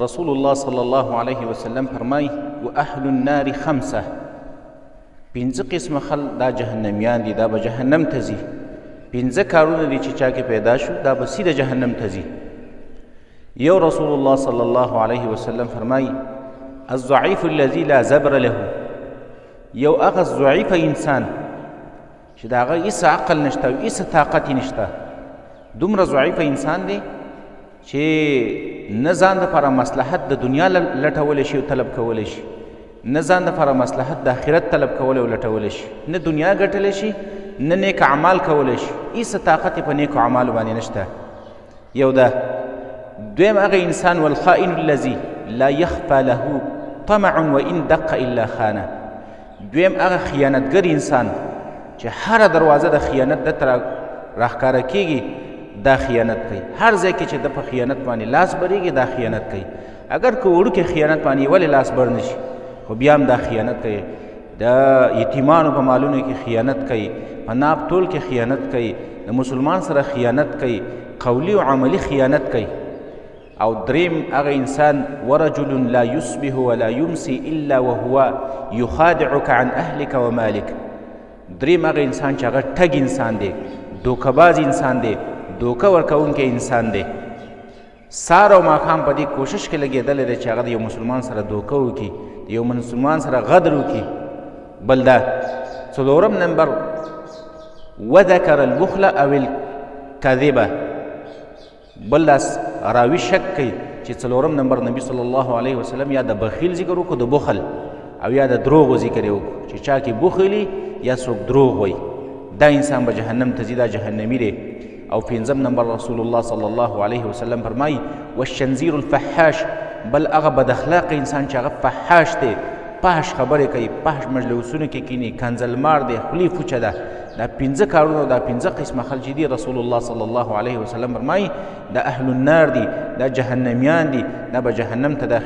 رسول الله صلی الله علیه وسلم فرمای و اهل النار خمسه، پنځه قسمه خلک دا جهنمیان دي، دا به جهنم ته ځي. پنځه کارونه دي چې چا کې پیدا شو دا به سیده جهنم ته ځي. یو رسول الله صلی الله علیه وسلم فرمای الضعیف الذي لا زبر له، یو هغه ضعیف انسان چې د هغه هېڅ عقل نشته او هېڅ طاقت یې نشته. دومره ضعیف انسان دی چې نه ځان دپاره مصلحت د دنیا لټولی شي او طلب کولی شي، نه ځان دپاره مصلحت د آخرت طلب کولی او لټولی شي، نه دنیا ګټلی شي، نه نیک اعمال کولی شي، هېڅ طاقت یې په نیکو اعمالو باندې نشته. یو ده. دویم هغه انسان والخائن الذي لا يخفى له طمع وان دق الا خانه، دویم هغه خیانتګر انسان چې هره دروازه د خیانت دته راښکاره کېږي دا خیانت کوي. هر ځای کې چې د په خیانت باندې لاس بریږي دا خیانت کوي. اگر که وړوکې خیانت باندې ولې لاس بر نه شي خو بیا هم دا خیانت کوي. د یتیمانو په مالونو کې خیانت کوي، په ناب تول کې خیانت کوي، د مسلمان سره خیانت کوي، قولی او عملی خیانت کوي. او دریم هغه انسان ورجل لا يصبح ولا يمسي الا وهو يخادعك عن اهلك ومالك، دریم هغه انسان چې هغه ټګ انسان دی، دوکهباز انسان دی، دوکه ورکوونکی انسان دی. سار او ماښام په دې کوشش کې لګېدلی دی چې هغه د یو مسلمان سره دوکه وکړي، د یو مسلمان سره غدر وکړي. بل دا. څلورم نمبر وذکر البخل او الکذبه، بل داس راوي شک کوي چې څلورم نمبر نبی صلی الله علیه وسلم یا د بخیل ذکر وکړو، د بخل او یا د دروغو ذکر یې وکړو چې چا کې بخیلي یا څوک دروغ وایي دا انسان به جهنم ته ځي، دا جهنمي دی. او پنځم نمبر رسول الله صلی الله علیه وسلم فرمایي والشنزیر الفحاش، بل هغه بد اخلاق انسان چې هغه فحاش دی، فحش خبرې کوي، فحش مجلسونو کې کیني، کنځلمار دی، خولې فوچه ده. دا پنځه کارونه، دا پنځه قسمه خلک چې دي رسول الله صلی الله علیه وسلم فرمایي دا اهل النار دي، دا جهنمیان دي، دا به جهنم ته داخل